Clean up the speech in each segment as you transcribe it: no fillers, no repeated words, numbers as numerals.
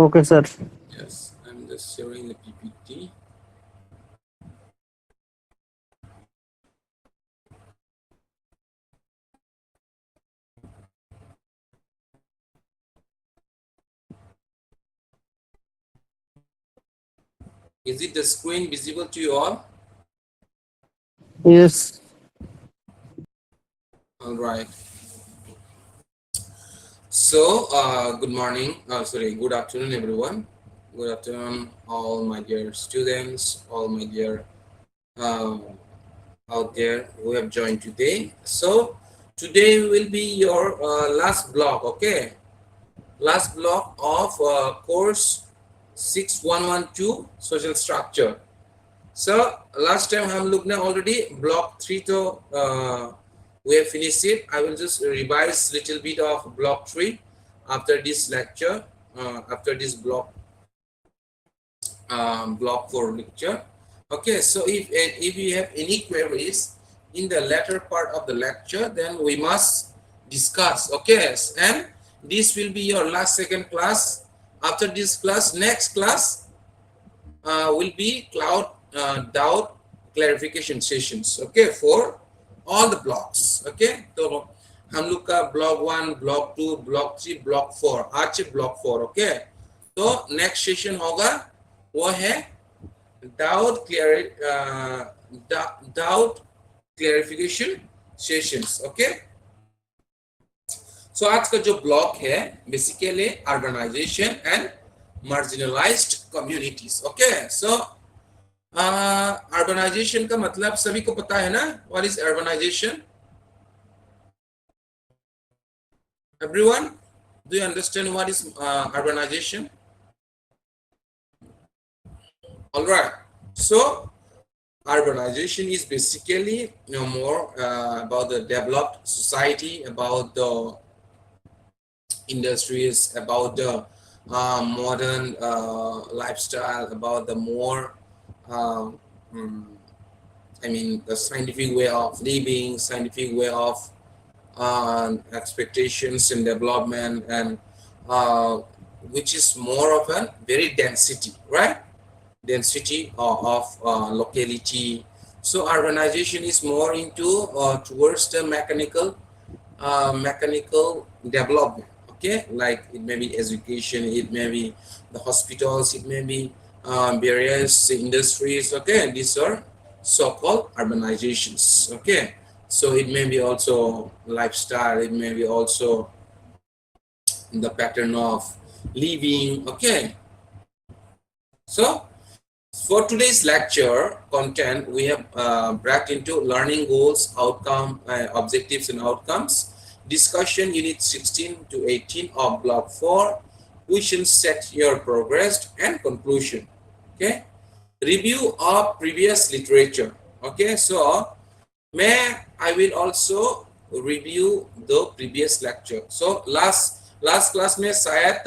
Okay, sir. Yes, I'm just sharing the PPT. Is it the screen visible to you all? Yes. All right. So, good morning. Sorry, good afternoon, everyone. Good afternoon, all my dear students, all my dear uh, out there who have joined today. So, today will be your last block, okay? Last block of course 6112 social structure. So last time हम लोग ने already block 3 तो we have finished it. I will just revise little bit of block 3 after this lecture, after this block 4 lecture. Okay, so if you have any queries in the latter part of the lecture, then we must discuss. Okay, and this will be your last second class. After this class, next class will be cloud doubt clarification sessions. Okay, for all the blocks. Okay, so हम लोग का block 1, block 2, block 3, block 4, आज से block 4. Okay, तो next session होगा वो है doubt doubt clarification sessions. Okay, so आज का जो ब्लॉक है basically urbanization and marginalized communities. Okay, so urbanization का मतलब सभी को पता है ना? What is urbanization? Everyone, do you understand what is urbanization? All right, so urbanization is basically more about the developed society, about the industries, about the modern lifestyle, about the more I mean the scientific way of living, scientific way of expectations and development, and which is more of a very density, right? Density of locality. So urbanization is more into towards the mechanical development. Okay, like it may be education, it may be the hospitals, it may be various industries. Okay, these are so-called urbanizations. Okay, so it may be also lifestyle, it may be also the pattern of living. Okay, so for today's lecture content, we have bracked into learning goals, outcome, objectives and outcomes, discussion unit 16 to 18 of block 4, question set your progress and conclusion. Okay, review of previous literature. Okay, so I will also review the previous lecture. So last class में शायद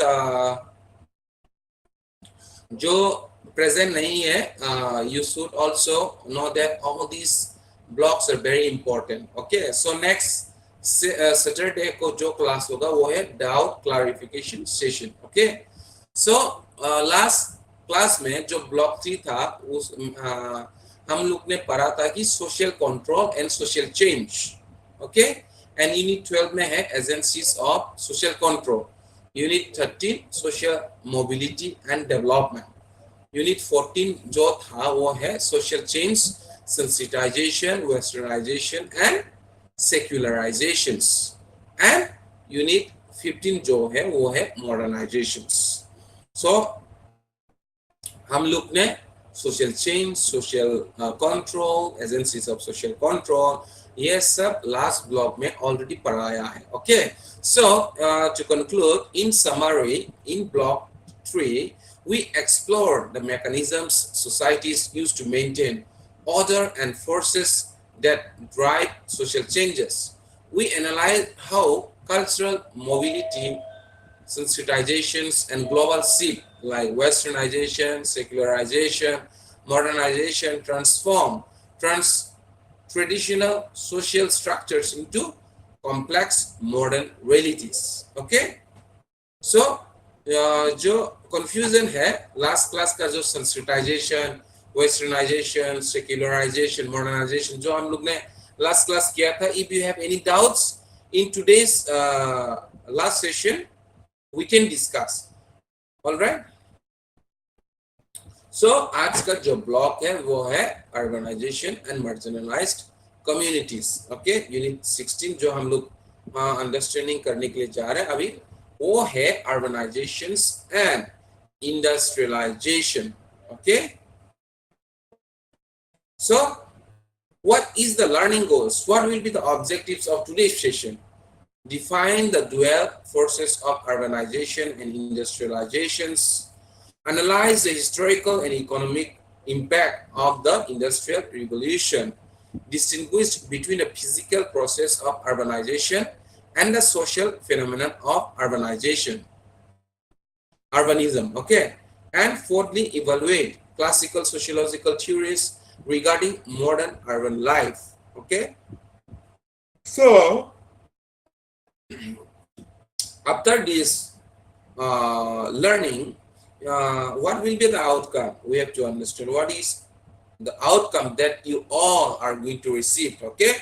जो present नहीं है, you should also know that all these blocks are very important. Okay, so next Saturday को जो class होगा वो है doubt clarification session. Okay, so last class में जो block 3 था उस हम लोग ने पढ़ा था कि social control and social change. Okay, and unit 12 में है agencies of social control. Unit 13 social mobility and development. Unit 14 जो था वो है social change, sensitization, westernization and secularizations. And unit 15 जो है वो है modernizations. So हम लोग ने social change, social control, agencies of social control, ये सब last block में already पढ़ाया है. Okay, so to conclude, in summary, in block 3 we explore the mechanisms societies use to maintain order and forces that drive social changes. We analyze how cultural mobility, sensitizations and global shift like westernization, secularization, modernization transform traditional social structures into complex modern realities. Okay, so जो confusion है last class का जो sensitization, westernization, secularization, modernization जो हम लोग ने last class किया था, if you have any doubts in today's last session we can discuss. All right. So आज का जो ब्लॉक है वो है urbanization and marginalized communities. Okay, unit 16 जो हम लोग अंडरस्टैंडिंग करने के लिए जा रहे हैं अभी वो है urbanizations and industrialization. Okay, so what is the learning goals? What will be the objectives of today's session? Define the dual forces of urbanization and industrializations. Analyze the historical and economic impact of the Industrial Revolution. Distinguish between the physical process of urbanization and the social phenomenon of urbanism. Okay. And fourthly, evaluate classical sociological theories regarding modern urban life. Okay. So, after this learning, what will be the outcome? We have to understand what is the outcome that you all are going to receive. Okay,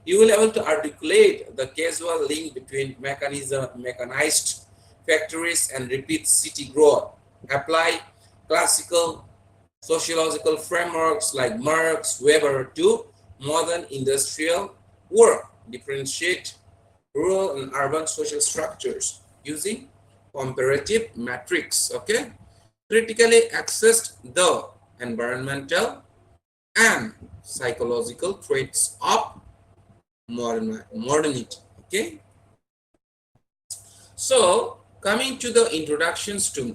you will be able to articulate the causal link between mechanized factories and rapid city growth. Apply classical sociological frameworks like Marx, Weber to modern industrial work. Differentiate rural and urban social structures using comparative matrix. Okay, critically assess the environmental and psychological traits of modernity. Okay, so coming to the introductions to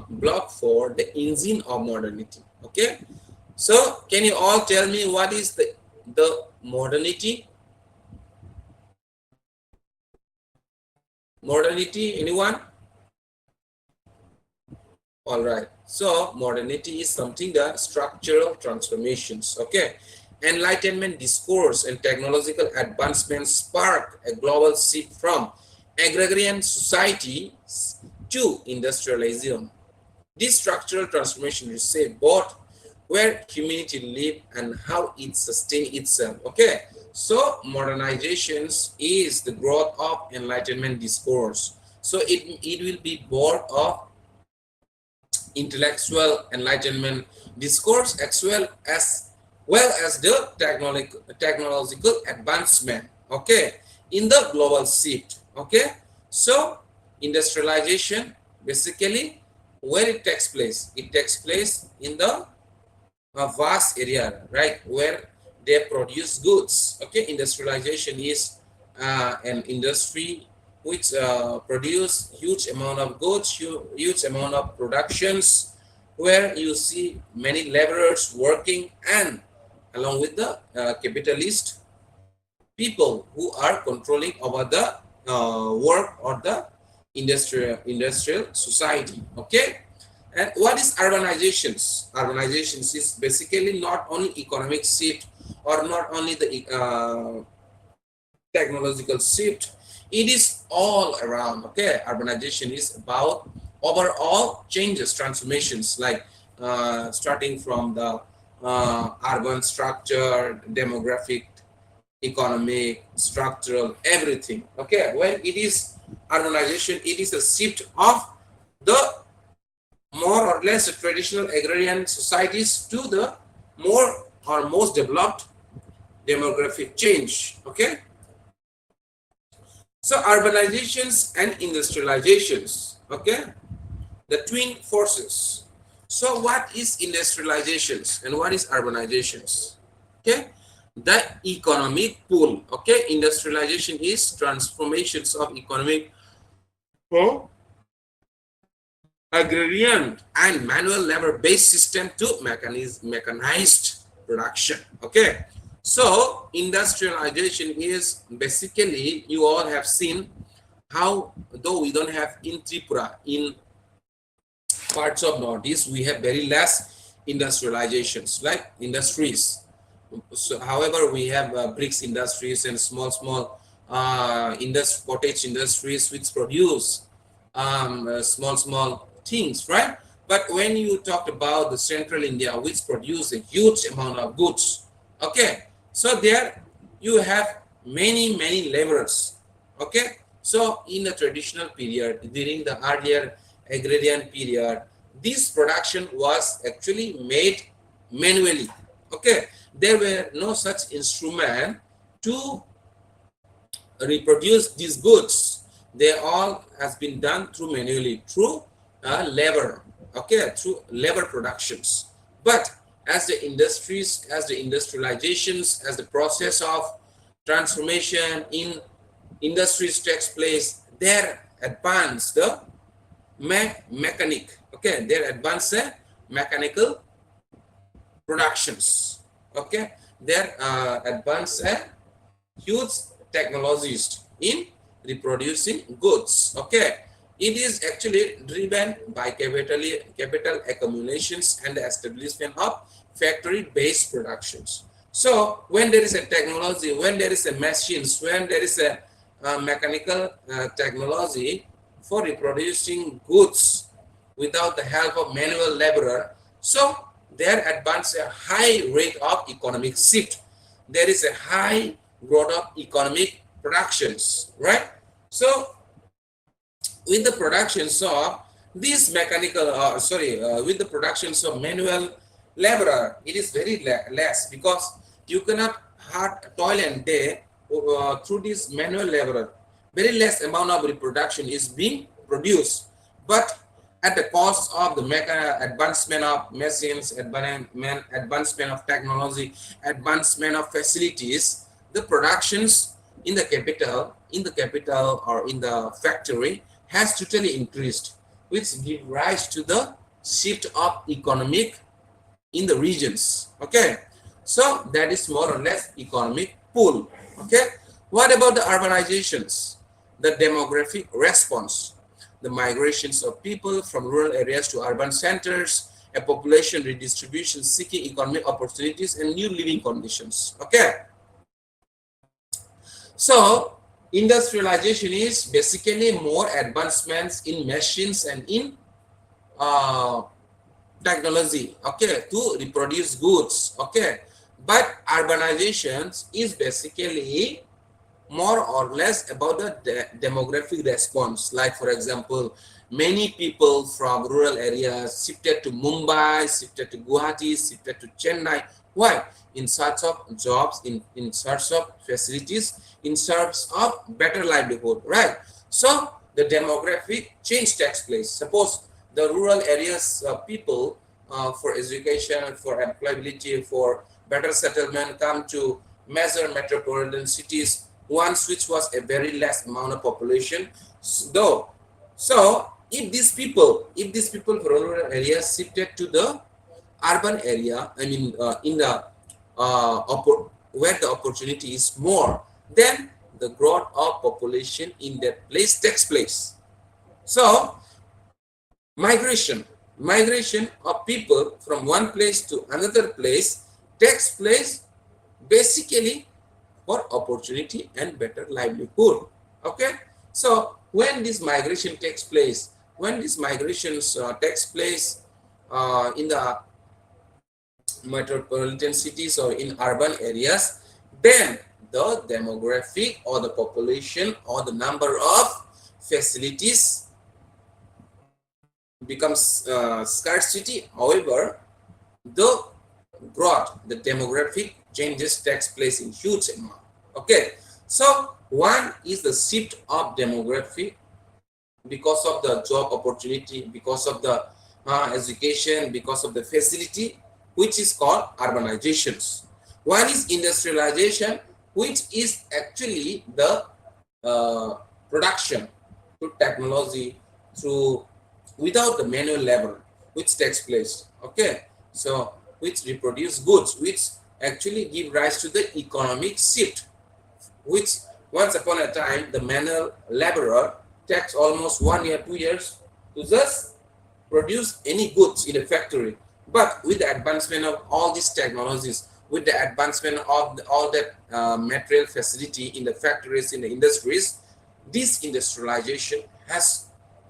block 4, the engine of modernity. Okay, so can you all tell me what is the modernity? Modernity, anyone? All right, so modernity is something that structural transformations. Okay, enlightenment discourse and technological advancements spark a global shift from agrarian society to industrialism. This structural transformation reshape both where humanity live and how it sustain itself. Okay, so modernizations is the growth of enlightenment discourse. So it will be born of intellectual enlightenment discourse as well as the technological advancement. Okay, in the global shift. Okay, so industrialization basically where it takes place in the vast area, right, where they produce goods. Okay, industrialization is an industry which produce huge amount of goods, huge amount of productions, where you see many laborers working, and along with the capitalist people who are controlling over the work or the industrial society. Okay, and what is urbanizations? Urbanizations is basically not only economic shift or not only the technological shift, it is all around. Okay, urbanization is about overall changes, transformations, like starting from the urban structure, demographic, economic, structural, everything. Okay, when it is urbanization, it is a shift of the more or less traditional agrarian societies to the more or most developed demographic change. Okay, so urbanizations and industrializations. Okay, the twin forces. So what is industrializations and what is urbanizations? Okay, the economic pull. Okay, industrialization is transformations of economic agrarian and manual labor based system to mechanized production. Okay, so industrialization is basically, you all have seen how, though we don't have in Tripura, in parts of Northeast we have very less industrializations, like industries. So however, we have bricks industries and small cottage industries which produce small things, right? But when you talk about the central India, which produce a huge amount of goods, okay, so there you have many laborers, okay. So in the traditional period, during the earlier agrarian period, this production was actually made manually, okay. There were no such instrument to reproduce these goods. They all has been done through manually, through labor, okay, through labor productions. But as the industries, as the industrializations, as the process of transformation in industries takes place, there advance the mechanic, okay, there advance the mechanical productions, okay, there advance huge technologies in reproducing goods, okay. It is actually driven by capital accumulations and the establishment of factory based productions. So when there is a technology, when there is a machines, when there is a mechanical technology for reproducing goods without the help of manual laborer, so there advance a high rate of economic shift. There is a high growth of economic productions, right? So with the productions of these mechanical, with the productions of manual laborer, it is very less, because you cannot hard toil and day through this manual laborer. Very less amount of reproduction is being produced, but at the cost of the advancement of machines, advancement of technology, advancement of facilities, the productions in the capital or in the factory has totally increased, which give rise to the shift of economic in the regions, okay. So that is more or less economic pool, okay. What about the urbanizations, the demographic response, the migrations of people from rural areas to urban centers, a population redistribution seeking economic opportunities and new living conditions, okay. So industrialization is basically more advancements in machines and in technology, okay, to reproduce goods, okay. But urbanizations is basically more or less about the demographic response. Like for example, many people from rural areas shifted to Mumbai, shifted to Guwahati, shifted to Chennai. Why? In search of jobs, in search of facilities, in search of better livelihood, right? So the demographic change takes place. Suppose the rural areas people for education, for employability, for better settlement come to major metropolitan cities, once which was a very less amount of population, though. So if these people from rural areas shifted to the urban area, I mean in the where the opportunity is more, then the growth of population in that place takes place. So migration of people from one place to another place takes place basically for opportunity and better livelihood, okay. So when this migration takes place, when these migrations takes place in the metropolitan cities or in urban areas, then the demographic or the population or the number of facilities becomes scarcity. However, the growth, the demographic changes takes place in huge amount, okay. So one is the shift of demography because of the job opportunity, because of the education, because of the facility, which is called urbanizations. One is industrialization, which is actually the production through technology, through without the manual labor, which takes place, okay. So which reproduce goods, which actually give rise to the economic shift, which once upon a time the manual laborer takes almost 1 year, 2 years to just produce any goods in a factory. But with the advancement of all these technologies, with the advancement of all that material facility in the factories, in the industries, this industrialization has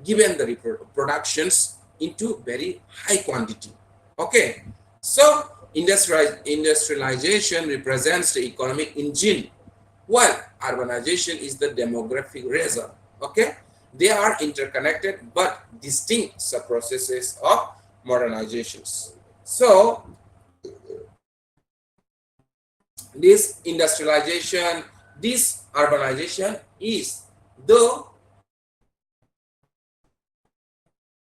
given the productions into very high quantity. Okay, so industrialization represents the economic engine, while urbanization is the demographic result. Okay, they are interconnected but distinct sub-processes of modernizations. So this industrialization, this urbanization is the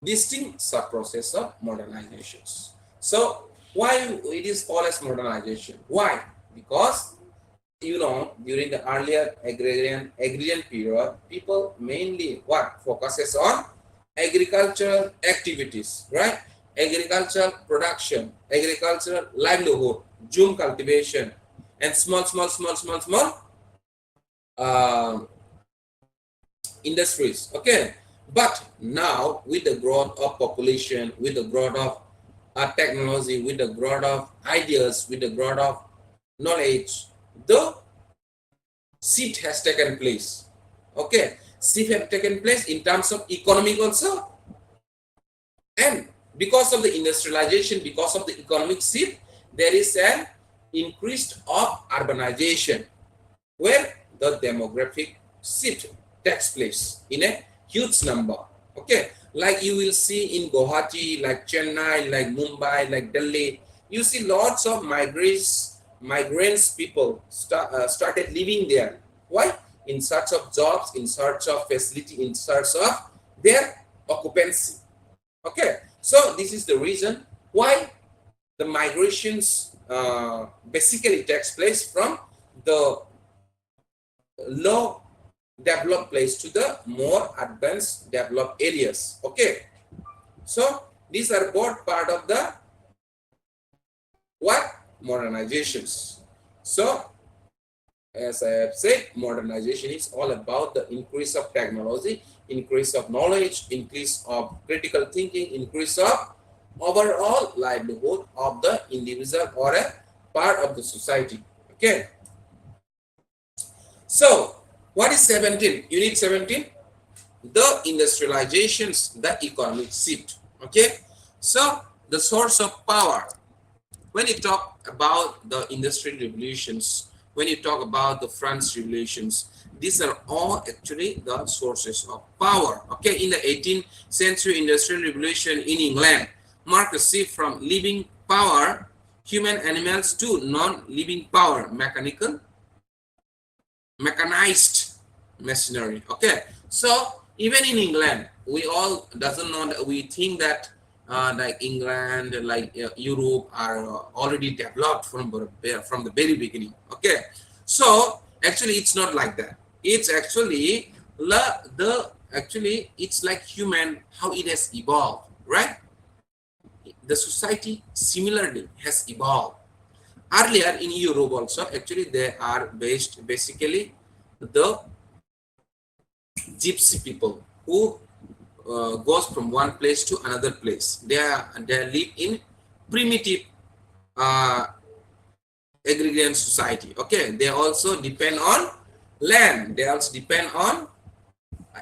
distinct sub-process of modernizations. So why it is called as modernization? Why? Because during the earlier agrarian period, people mainly what focuses on agricultural activities, right? Agricultural production, agricultural livelihood, zoom cultivation, and small uh, industries. Okay, but now with the growth of population, with the growth of technology, with the growth of ideas, with the growth of knowledge, the shift has taken place. Okay, shift has taken place in terms of economic also, and because of the industrialization, because of the economic shift, there is an increase of urbanization, where the demographic shift takes place in a huge number. Okay, like you will see in Guwahati, like Chennai, like Mumbai, like Delhi, you see lots of migrants people started living there. Why? In search of jobs, in search of facility, in search of their occupancy. Okay, so this is the reason why the migrations basically takes place from the low developed place to the more advanced developed areas. Okay, so these are both part of the what modernizations. So as I have said, modernization is all about the increase of technology, increase of knowledge, increase of critical thinking, increase of overall livelihood of the individual or a part of the society. Okay, so what is 17? Unit 17, the industrializations, the economic shift. Okay, so the source of power. When you talk about the industrial revolutions, when you talk about the French revolutions, these are all actually the sources of power. Okay, in the 18th century industrial revolution in England marked a shift from living power, human animals, to non-living power, mechanized machinery. Okay, so even in England, we all doesn't know that, we think that like England, like Europe are already developed from the very beginning. Okay, so actually it's not like that. It's actually actually it's like human, how it has evolved, right? The society similarly has evolved. Earlier in Europe also, actually they are basically the gypsy people who goes from one place to another place. They live in primitive uh, agrarian society. Okay, they also depend on land. They also depend on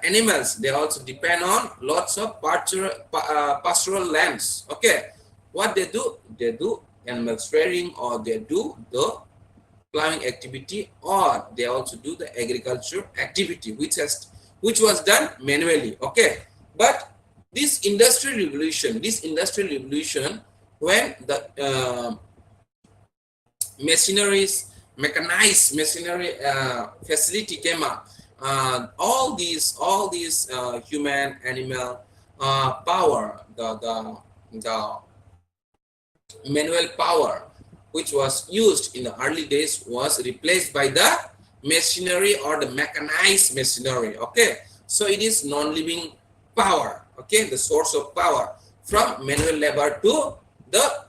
animals. They also depend on lots of pastoral lands. Okay, what they do animal rearing, or they do the plowing activity, or they also do the agriculture activity, which was done manually. Okay, but this industrial revolution, when the mechanized machinery facility came up, all these human animal power, the manual power which was used in the early days was replaced by the machinery or the mechanized machinery. Okay, so it is non-living power. Okay, the source of power from manual labor to the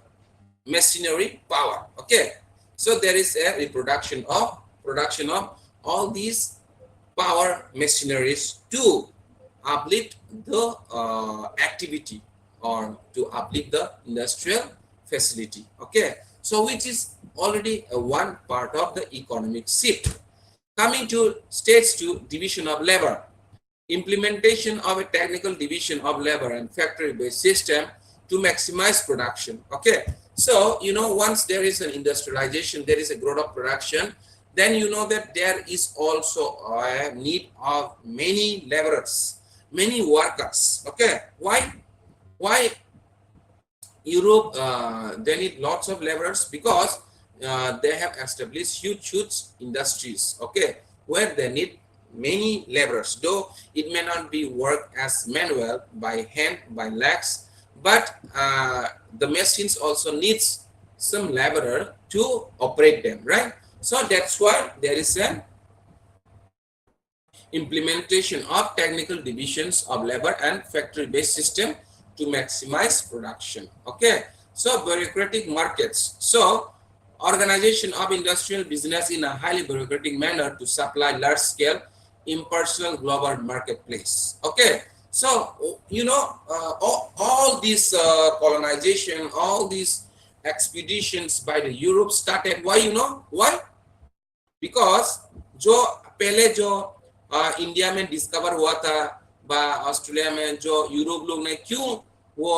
machinery power. Okay, so there is a reproduction of production of all these power machineries to uplift the activity, or to uplift the industrial facility. Okay, so which is already one part of the economic shift. Coming to stage 2, division of labor. implementation of a technical division of labor and factory-based system to maximize production. Okay, so once there is an industrialization, there is a growth of production, then that there is also a need of many laborers, many workers. Okay, why Europe, they need lots of laborers because they have established huge industries, okay, where they need many laborers, though it may not be work as manual by hand, by legs, but the machines also needs some laborer to operate them, right? So that's why there is an implementation of technical divisions of labor and factory-based system to maximize production. Okay, so bureaucratic markets. So organization of industrial business in a highly bureaucratic manner to supply large-scale impersonal global marketplace. Okay, so all these colonization, all these expeditions by the Europe started. Why? Why? Because जो पहले जो India में discover हुआ था बा Australia में, जो Europe लोग ने क्यों वो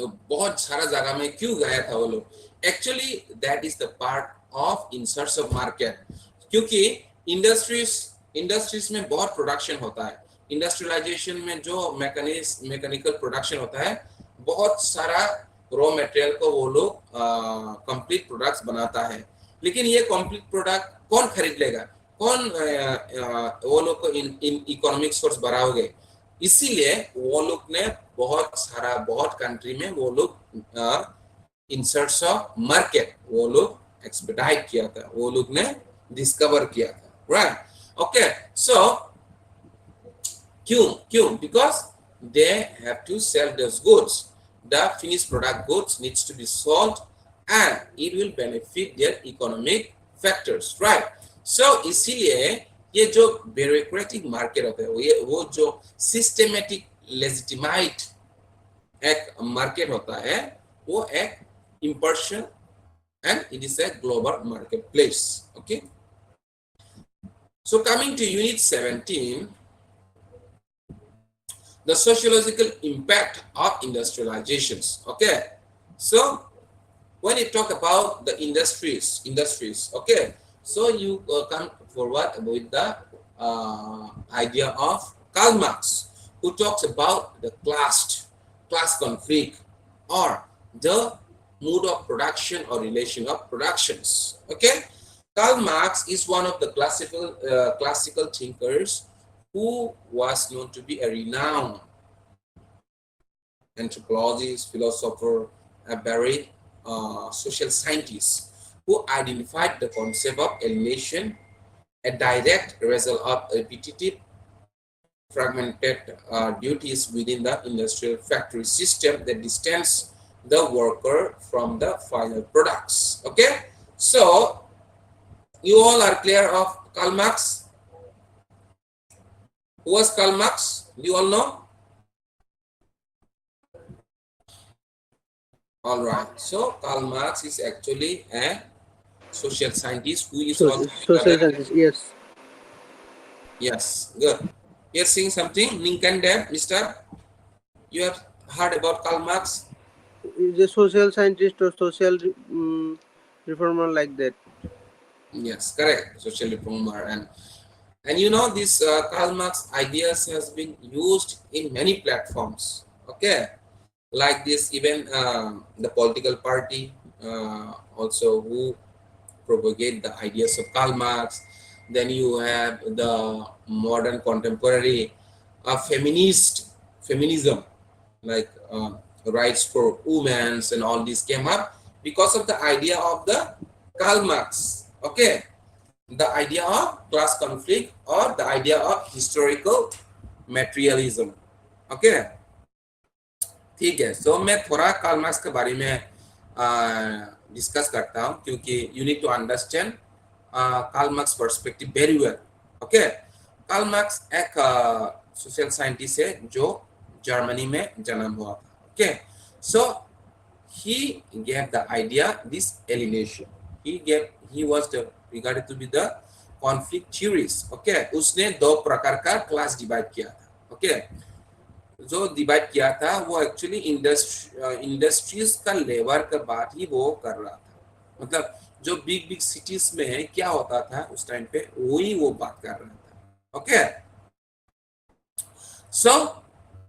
बहुत सारा जगह में क्यों गया था वो लोग, actually that is the part of in search of market, क्योंकि इंडस्ट्रीज में बहुत प्रोडक्शन होता है। इंडस्ट्रियलाइजेशन में जो मैकेनिकल प्रोडक्शन होता है, बहुत सारा रॉ मटेरियल को वो लोग कंप्लीट प्रोडक्ट्स बनाता है, लेकिन ये कंप्लीट प्रोडक्ट कौन खरीद लेगा, कौन वो लोग को इन इकोनॉमिक सोर्स बढ़ाओगे, इसीलिए वो लोग ने बहुत कंट्री में वो लोग इन सर्च ऑफ मार्केट वो लोग एक्सपेडाइट किया था, वो लोग ने डिस्कवर किया था, राइट? ओके, सो क्यों because they have to sell those goods, the finished product goods needs to be sold and it will benefit their economic factors, right? So इसीलिए ये जो bureaucratic market होता है, वो जो systematic legitimate एक market होता है, वो एक impartial and it is a global marketplace. Okay, so coming to unit 17, the sociological impact of industrializations. Okay, so when you talk about the industries, okay, so you come forward with the idea of Karl Marx, who talks about the class conflict or the mode of production or relation of productions. Okay, Karl Marx is one of the classical thinkers who was known to be a renowned anthropologist, philosopher, a very social scientist, who identified the concept of alienation, a direct result of repetitive, fragmented duties within the industrial factory system that distance the worker from the final products. Okay, so you all are clear of Karl Marx? Who was Karl Marx? You all know? All right. So Karl Marx is actually a social scientist who is also social scientist. Yes. Yes. Good. You're saying something, Lincoln Deb, Mister? You have heard about Karl Marx? Is a social scientist or social reformer like that? Yes, correct. Social reformer, and this Karl Marx ideas has been used in many platforms. Okay, like this, even the political party also who propagate the ideas of Karl Marx. Then you have the modern contemporary feminism, like rights for women and all this came up because of the idea of the Karl Marx. Okay, the idea of class conflict or the idea of historical materialism. Okay, ठीक है. So मैं थोड़ा Karl Marx के बारे में discuss करता हूँ, क्योंकि you need to understand Karl Marx perspective very well. Okay, Karl Marx एक सोशल साइंटिस्ट है जो जर्मनी में जन्म हुआ था. ओके, so he gave the idea this alienation. He was regarded to be the conflict theories, okay, उसने दो प्रकार का क्लास डिवाइड किया था, ओके। जो डिवाइड किया था वो एक्चुअली इंडस्ट्रीज का लेबर का बात ही वो कर रहा था, मतलब जो बिग बिग सिटीज में क्या होता था उस टाइम पे वही वो बात कर रहा था, okay. So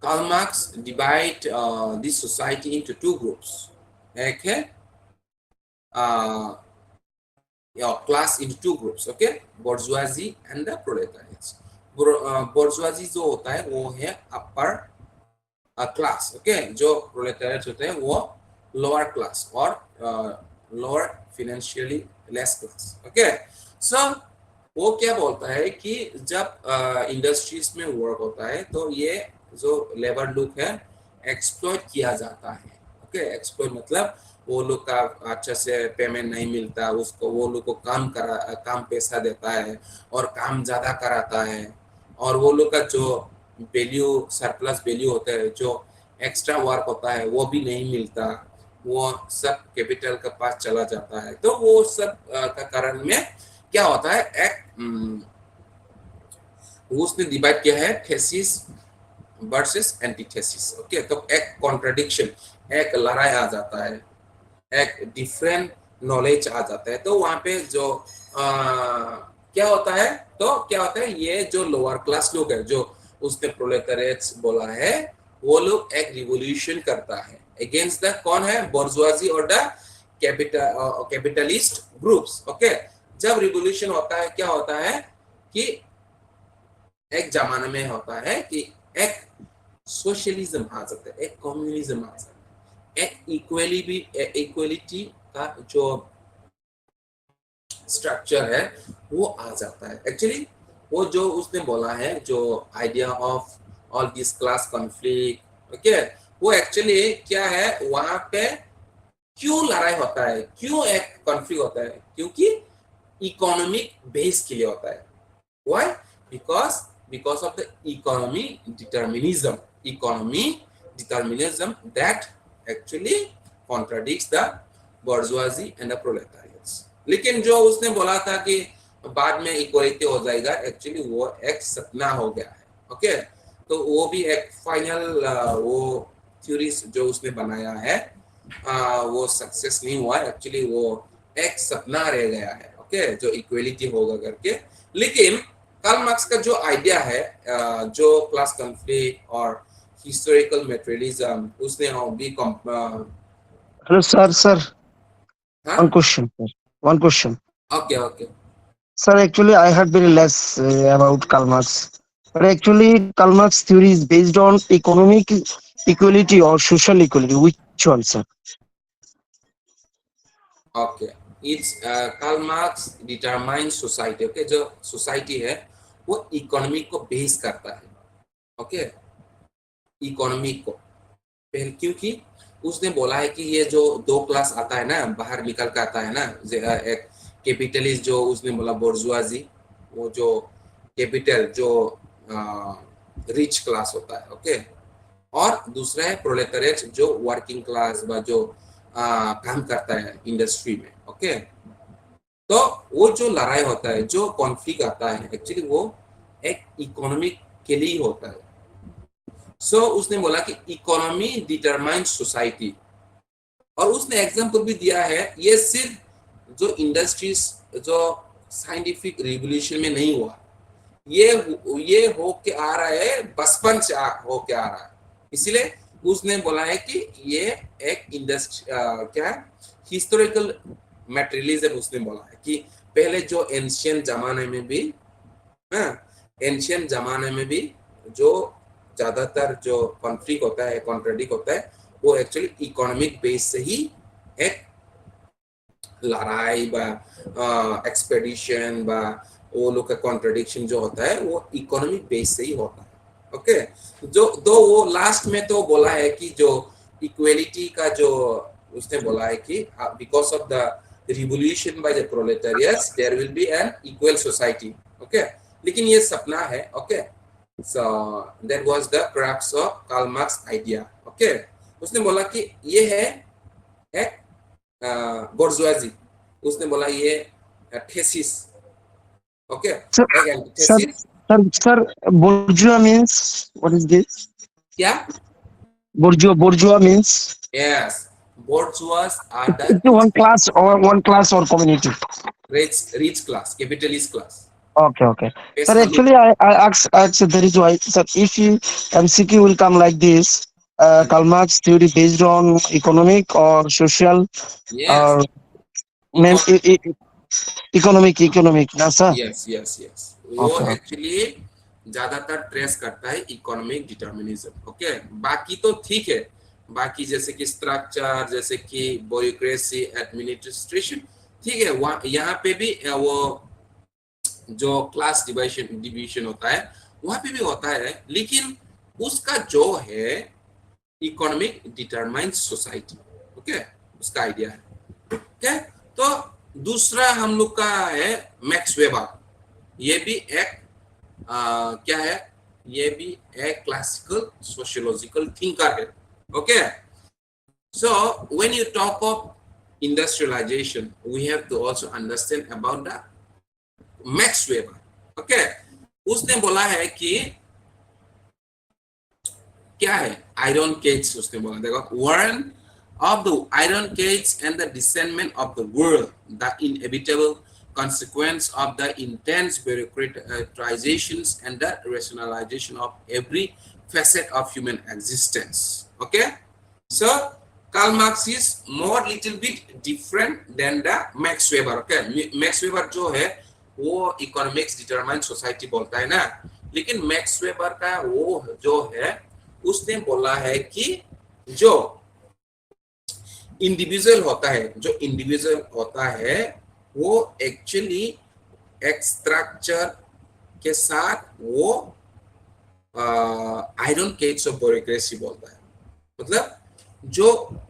Karl Marx divide this society into two groups, एक है class into two groups, okay, bourgeoisie and the proletariats. bourgeoisie जो होता है वो है अपर क्लास, ओके, जो प्रोलेटारिएट होते हैं वो लोअर क्लास और lower financially less class, okay. So वो क्या बोलता है कि जब इंडस्ट्रीज में वर्क होता है तो ये जो लेबर लुक है एक्सप्लॉइट किया जाता है, ओके। एक्सप्लॉइट मतलब वो लोग का अच्छा से पेमेंट नहीं मिलता उसको, वो लोग को काम पैसा देता है और काम ज्यादा कराता है, और वो लोग का जो वैल्यू सरप्लस वैल्यू होता है, जो एक्स्ट्रा वर्क होता है वो भी नहीं मिलता, वो सब कैपिटल के पास चला जाता है। तो वो सब का कारण में क्या होता है, एक उसने डिवाइड किया है थेसिस वर्सेस एंटीथेसिस, ओके। तो एक कॉन्ट्रडिक्शन, एक लड़ाई आ जाता है, एक डिफरेंट नॉलेज आ जाता है। तो वहां पे जो क्या होता है, तो क्या होता है, ये जो लोअर क्लास लोग है जो उसने प्रोलेटारिएट्स बोला है, वो लोग एक रिवॉल्यूशन करता है अगेंस्ट द कौन है, बोर्जुआजी और द कैपिटलिस्ट ग्रुप्स, ओके। जब रिवॉल्यूशन होता है क्या होता है कि एक जमाने में होता है कि एक सोशलिज्म आ जाता है, एक कम्युनिज्म आ जाता है, एक इक्वलिटी का जो स्ट्रक्चर है वो आ जाता है। एक्चुअली वो जो उसने बोला है, जो idea of all this class conflict, okay, वो एक्चुअली क्या है, वहां पे क्यों लड़ाई होता है, क्यों एक कॉन्फ्लिक्ट होता है, क्योंकि इकोनॉमिक बेस के लिए होता है। Why? Because of the economy determinism that actually contradicts the bourgeoisie and the proletariats. लेकिन जो उसने बोला था कि बाद में इक्वालिटी हो जाएगा, एक्चुअली वो एक सपना हो गया है, ओके। तो वो भी एक फाइनल वो थ्योरीज जो उसने बनाया है वो सक्सेस नहीं हुआ, एक्चुअली वो एक सपना रह गया है, ओके, जो इक्वालिटी होगा करके। लेकिन कार्ल मार्क्स का जो आइडिया है जो क्लास कॉन्फ्लिक्ट और हिस्टोरिकल मटेरियलिज्म, उसने भी Hello, sir. One हाँ, question, sir. One question. Okay okay Sir, actually, I heard very less about Karl Marx. But actually, Karl Marx theory is based on economic equality or social equality. Which one, sir? Okay. It's Karl Marx determine society, okay. जो society है वो economy को base करता है, okay, economy को पहले, क्योंकि उसने बोला है कि ये जो दो क्लास आता है ना, बाहर निकल कर आता है ना, एक कैपिटलिस्ट जो उसने बोला बोर्जुआजी, वो जो कैपिटल जो रिच क्लास होता है, ओके, और दूसरा है प्रोलेटारिएट जो वर्किंग क्लास व जो काम करता है इंडस्ट्री में, ओके। तो वो जो लड़ाई होता है, जो कॉन्फ्लिक्ट आता है, एक्चुअली वो एक इकोनॉमिक के लिए होता है। सो उसने बोला कि इकोनॉमी डिटरमाइंस सोसाइटी, और उसने एग्जांपल भी दिया है, ये सिर्फ जो इंडस्ट्रीज जो साइंटिफिक रिवॉल्यूशन में नहीं हुआ, ये हो के आ रहा है, बचपन से हो के आ रहा है। इसलिए उसने बोला है कि ये एक इंडस्ट्री क्या है, हिस्टोरिकल मटेरियलिज्म। उसने बोला है कि पहले जो एंशियंट जमाने में भी, एंशियंट जमाने में भी जो ज्यादातर जो कॉन्फ्लिक्ट होता है, कॉन्ट्राडिक्ट होता है, वो एक्चुअली इकोनॉमिक बेस से ही एक लड़ाई बा एक्सपेडिशन बा वो लोग का कॉन्ट्रडिक्शन जो होता है वो इकोनॉमिक बेस से ही होता है, ओके। जो दो वो लास्ट में तो बोला है कि जो इक्वलिटी का जो उसने बोला है कि because of the revolution by the proletariats there will be an equal society, okay. लेकिन ये सपना है, okay. So that was the crux of Karl Marx idea, okay. उसने बोला कि ये है एक बोर्जुआजी, उसने बोला ये thesis Okay, Sir, like sir, antithesis. sir, bourgeois means what is this? Yeah. Bourgeois means Yes, bourgeois are the it's one class or community. rich class, capitalist class. Okay, okay. Base Sir, हम लोग. actually, I asked there is why, sir, if you MCQ will come like this, Karl Marx theory based on economic or social Yes, or name econ. economic, ना sir? Yes yes yes, वो Okay, okay. Actually ज्यादातर trace करता है economic determinism. Okay, बाकी तो ठीक है. बाकी जैसे कि स्ट्रक्चर, जैसे कि ब्यूरोक्रेसी, एडमिनिस्ट्रेशन, ठीक है. वहाँ यहाँ पे भी वो जो क्लास डिविजन डिवीजन होता है वहाँ पे भी होता है, लेकिन उसका जो है इकोनॉमिक डिटरमाइन सोसाइटी. ओके, उसका आइडिया है. ओके, तो दूसरा हम लोग का है मैक्स वेबर. ये भी एक क्या है, ये भी एक क्लासिकल सोशियोलॉजिकल थिंकर है. Okay, so when you talk of industrialization, we have to also understand about the max weber. Okay, उसने बोला है कि क्या है आयरन केज. उसने बोला, देखो, one of the iron cage and the descendant of the world, the inevitable consequence of the intense bureaucratizations and the rationalization of every facet of human existence. Okay, so Karl Marx is more little bit different than the Max Weber. Okay, Max Weber जो है वो economics determine society बोलता है ना, लेकिन max weber का वो जो है उसने बोला है कि जो इंडिविजुअल होता है, जो इंडिविजुअल होता है वो एक्चुअली एक स्ट्रक्चर के साथ वो आयरन केज ऑफ ब्यूरोक्रेसी बोलता है. मतलब जो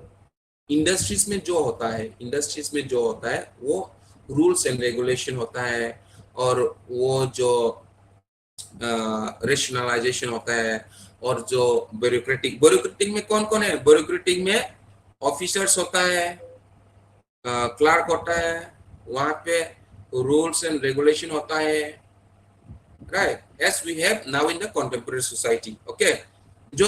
इंडस्ट्रीज में जो होता है, इंडस्ट्रीज में जो होता है वो रूल्स एंड रेगुलेशन होता है, और वो जो रेशनलाइजेशन होता है, और जो ब्यूरोक्रेटिक में कौन कौन है, ब्यूरोक्रेटिक में ऑफिसर्स होता है, क्लार्क होता है, वहां पे रूल्स एंड रेगुलेशन होता है, right, as we have now in the contemporary society. Okay, जो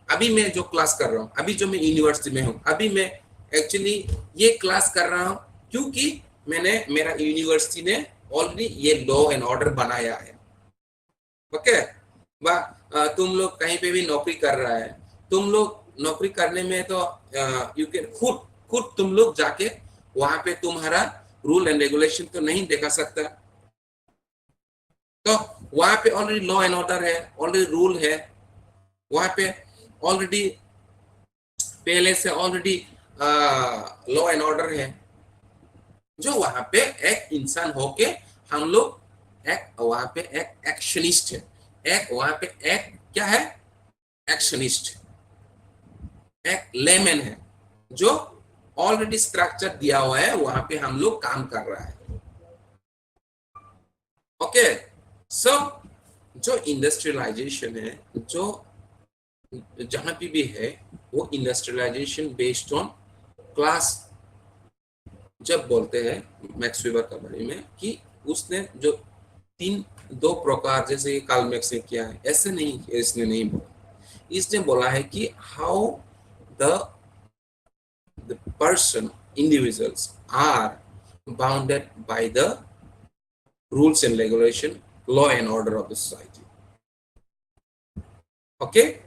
अभी मैं जो क्लास कर रहा हूँ, अभी जो मैं यूनिवर्सिटी में हूँ, अभी मैं एक्चुअली ये क्लास कर रहा हूँ क्योंकि मैंने मेरा यूनिवर्सिटी ने ऑलरेडी ये लॉ एंड ऑर्डर बनाया है. ओके, तुम लोग कहीं पे भी नौकरी कर रहा है, तुम लोग नौकरी करने में तो यू कैन खुद तुम लोग जाके वहां पे तुम्हारा रूल एंड रेगुलेशन तो नहीं देखा सकता. तो वहां पे ऑलरेडी लॉ एंड ऑर्डर है, ऑलरेडी रूल है, वहां पे ऑलरेडी पहले से ऑलरेडी लॉ एंड ऑर्डर है, जो वहां पे एक इंसान होके हम लोग एक वहां पे एक एक्शनिस्ट है, एक वहां पे एक क्या है, एक्शनिस्ट, एक लेमैन है जो ऑलरेडी स्ट्रक्चर दिया हुआ है, वहां पे हम लोग काम कर रहा है. ओके, सो जो इंडस्ट्रियलाइजेशन है, जो जहां पे भी है, वो इंडस्ट्रियलाइजेशन बेस्ड ऑन क्लास. जब बोलते हैं मैक्स वेबर के बारे में कि उसने जो दो प्रकार, जैसे कार्ल मैक्स ने किया है, ऐसे नहीं, इसने नहीं बोला. इसने बोला है कि how the person, individuals are bounded by the rules and regulation, law and order of the society. Okay,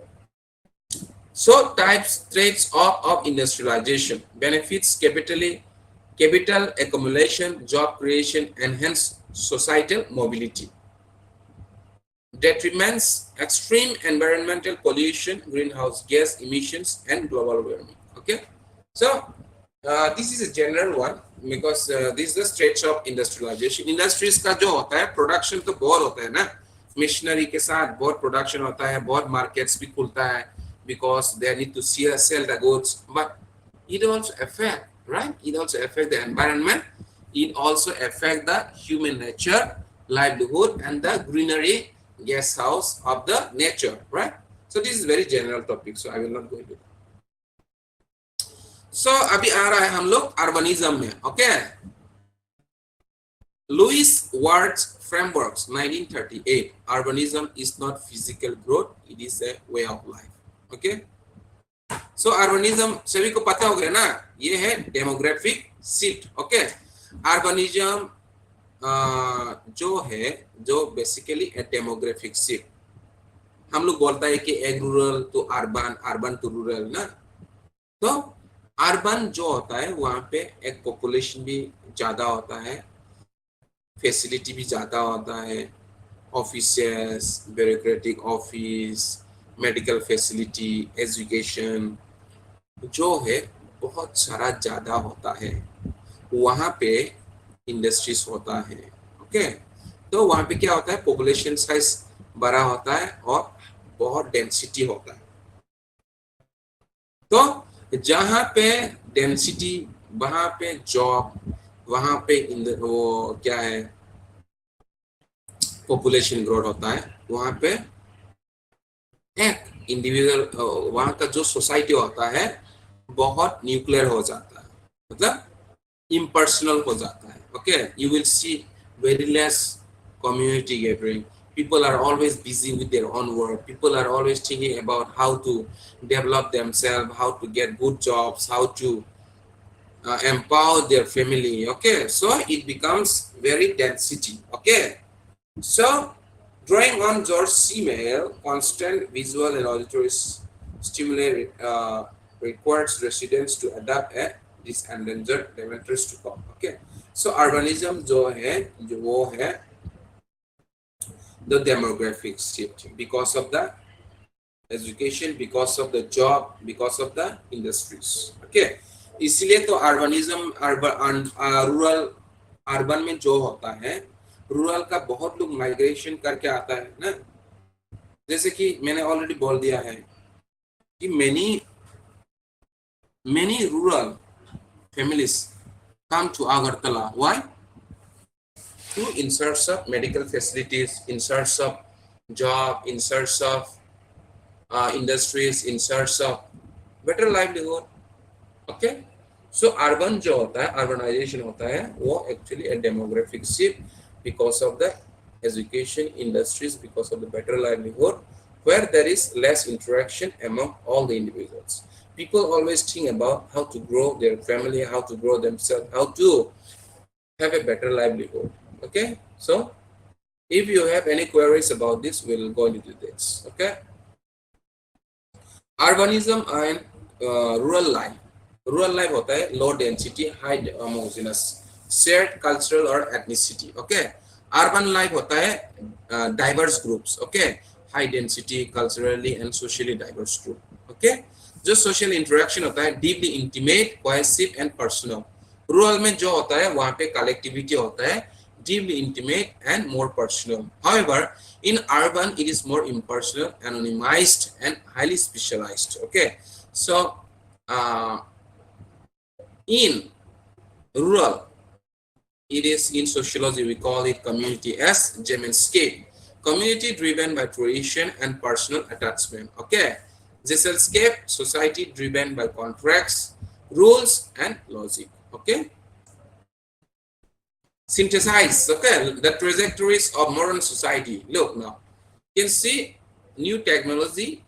so types, traits of industrialization: benefits, capital accumulation, job creation, enhance societal mobility. Detriments: extreme environmental pollution, greenhouse gas emissions, and global warming. Okay, so this is a general one because this is the traits of industrialization. Industries का जो होता है, production तो बहुत होता है ना, missionary के साथ बहुत प्रोडक्शन होता है, बहुत मार्केट्स भी खुलता है, because they need to sell the goods, but it also affect, right? It also affect the environment. It also affect the human nature, livelihood, and the greenery guest house of the nature, right? So this is very general topic, so I will not go into that. So अभी आ रहा है हम लोग urbanism में. Okay, Louis Ward's frameworks 1938, urbanism is not physical growth, it is a way of life. Okay, so urbanism सभी को पता हो गया ना, ये है डेमोग्राफिक शिफ्ट। ओके, अर्बनिज्म जो है, जो बेसिकली ए डेमोग्राफिक शिफ्ट, हम लोग बोलता है कि एक rural to urban, urban to rural ना। तो अर्बन जो होता है वहां पे एक पॉपुलेशन भी ज्यादा होता है, फैसिलिटी भी ज्यादा होता है, offices, bureaucratic office, medical facility, education जो है बहुत सारा ज्यादा होता है। वहां पे इंडस्ट्रीज होता है। ओके, तो वहां पे क्या होता है, पॉपुलेशन साइज बड़ा होता है और बहुत डेंसिटी होता है। तो जहां पे डेंसिटी, वहां पे जॉब, वहां पे वो क्या है, पॉपुलेशन ग्रोथ होता है, वहां पे एक इंडिविजुअल, वहां का जो सोसाइटी होता है बहुत न्यूक्लियर हो जाता है, मतलब impersonal हो जाता है। Okay, you will see very less community gathering. People are always busy with their own work. People are always thinking about how to develop themselves, how to get good jobs, how to empower their family. Okay, so it becomes very density. Okay, so drawing on George C. Mail, constant visual and auditory stimuli requires residents to adapt a this endangered elementals to come. Okay, so urbanism जो है, जो वो है the demographic shift because of the education, because of the job, because of the industries. Okay, इसलिए तो urbanism, rural urban में जो होता है, रूरल का बहुत लोग माइग्रेशन करके आता है ना। जैसे कि मैंने ऑलरेडी बोल दिया है कि many rural families come to Agartala. Why? To in search of medical facilities, in search of job, in search of industries, in search of better livelihood. Okay, so urban जो होता है, urbanization होता है, वो actually a demographic shift because of the education, industries, because of the better livelihood, where there is less interaction among all the individuals. People always think about how to grow their family, how to grow themselves, how to have a better livelihood. Okay, so if you have any queries about this, we'll go into this. Okay, urbanism and rural life. Rural life होता है low density, high homogeneous, shared cultural or ethnicity. Okay, urban life होता है diverse groups. Okay, high density, culturally and socially diverse group. Okay, जो social interaction होता है deeply intimate, cohesive and personal. Rural में जो होता है वहां पे कलेक्टिविटी होता है, deeply intimate and more personal. However, in urban it is more impersonal, anonymized and highly specialized. Okay, so in rural, it is in sociology we call it community as Gemenscape, community driven by tradition and personal attachment. Okay, Jeselscape, society driven by contracts, rules and logic. Okay, synthesize, okay, the trajectories of modern society. Look now, you can see new technology,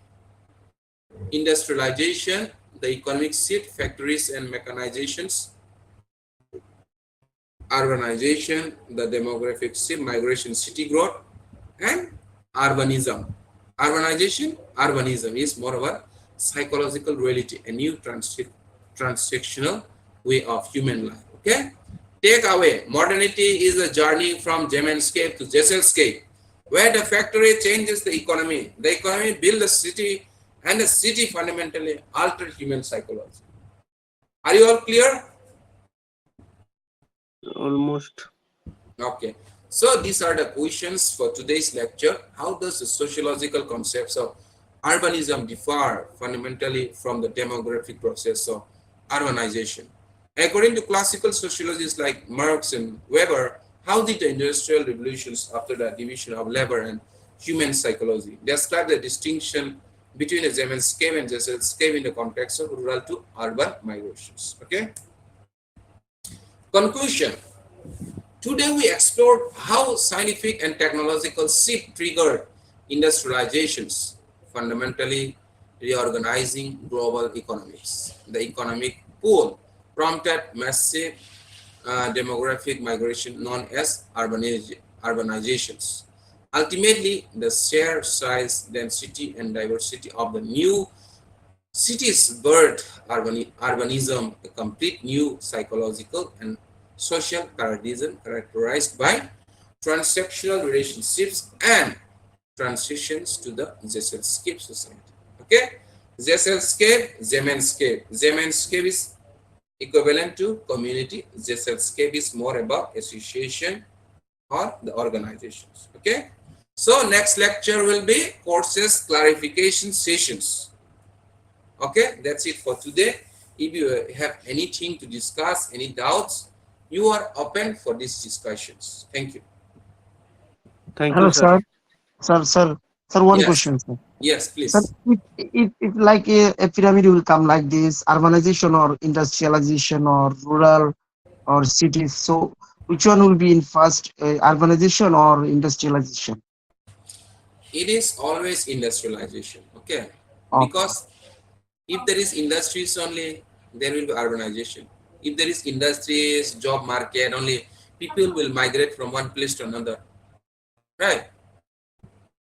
industrialization, the economic shift, factories and mechanizations, urbanization, the demographic shift, migration, city growth, and urbanism. Urbanization, urbanism is more of a psychological reality, a new transactional way of human life. Okay, take away, modernity is a journey from Gemenscape to Jeselscape, where the factory changes the economy builds the city, and the city fundamentally alters human psychology. Are you all clear? Almost. Okay, so these are the questions for today's lecture. How does the sociological concepts of urbanism differ fundamentally from the demographic process of urbanization? According to classical sociologists like Marx and Weber, how did the industrial revolutions after the division of labor and human psychology describe the distinction between a Gemenscape and Jeselscape in the context of rural to urban migrations? Okay. Conclusion. Today we explored how scientific and technological shift triggered industrializations, fundamentally reorganizing global economics. The economic pool prompted massive demographic migration known as urbanizations. Ultimately, the sheer size, density, and diversity of the new cities birthed urbanism, a complete new psychological and social paradigm characterized by transsexual relationships and transitions to the Zesselscape society. Okay? Zesselscape, Zemenscape. Zemenscape is equivalent to community. Zesselscape is more about association or the organizations. Okay? So next lecture will be courses clarification sessions. Okay, that's it for today. If you have anything to discuss, any doubts, you are open for these discussions. Thank you. Thank you, Hello, sir. sir. Sir, one Yes, question, sir. yes, Sir, please. if like a pyramid will come like this, urbanization or industrialization or rural or cities, so which one will be in first, urbanization or industrialization? It is always industrialization. Okay, Okay. because if there is industries only, there will be urbanization. If there is industries, job market only, people will migrate from one place to another. Right?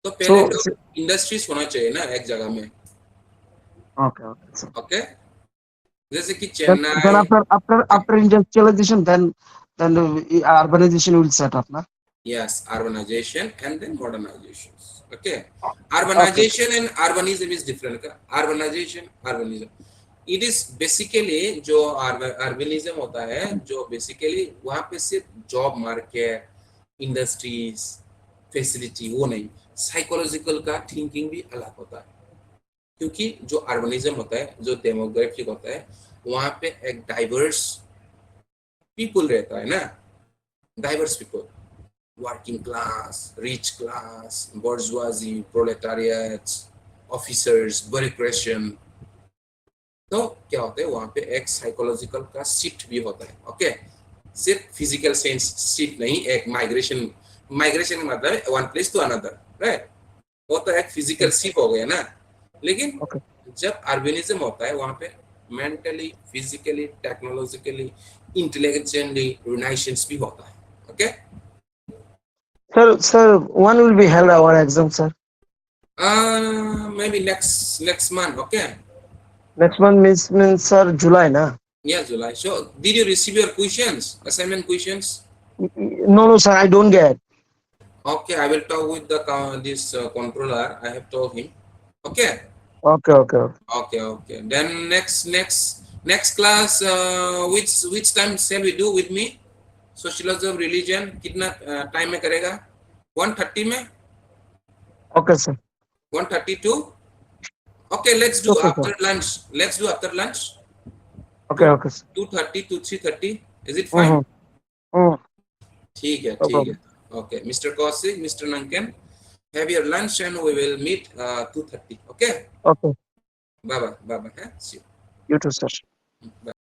तो पहले So, तो industries होना चाहिए ना एक जगह में. okay, sir. Okay, जैसे कि Then Chennai. after industrialization, then urbanization will set up, na? Yes, urbanization and then modernizations. Okay, Okay. urbanization and urbanism is different. Urbanization, urbanism. It is basically जो urbanism होता है, जो basically वहाँ पे सिर्फ job market, industries, facility वो नहीं, psychological का thinking भी अलग होता है. क्योंकि जो urbanism होता है, जो demographic होता है, वहाँ पे एक diverse people रहता है ना, diverse people. Working class, rich class, bourgeoisie, proletariat, officers, bureaucracy. तो क्या होता है वहाँ पे एक साइकोलॉजिकल का शिफ्ट भी होता है. ओके, सिर्फ फिजिकल सेंस शिफ्ट नहीं, एक माइग्रेशन. माइग्रेशन मतलब है one place to another. Right, वो तो एक फिजिकल शिफ्ट हो गया ना. लेकिन Okay. जब अर्बनिज्म होता है वहाँ पे मेंटली, फिजिकली, टेक्नोलॉजिकली, इंटेलिजेंटली रिनाइशंस भी होता है. Okay, Sir, when will be held our exam, sir? maybe next month. Okay. Next month means sir July, na? Yeah, July. So, did you receive your questions, assignment questions? No, sir, I don't get. Okay, I will talk with the this controller. I have told him. Okay. Okay. Okay. Then next class. Which time shall we do with me? Sociology of religion. कितना time में करेगा? 1:30 में? Okay, sir. 1:32? Okay, let's do Okay, sir. after lunch. Let's do after lunch. Two Okay, sir. 2:30 to 3:30. Is it fine? Mm-hmm. Mm. ठीक है, No ठीक है. problem. Okay, Mr. Kaushik, Mr. Nankan, have your lunch and we will meet 2:30. Okay, Okay. bye bye. See you. You too, sir. Bye.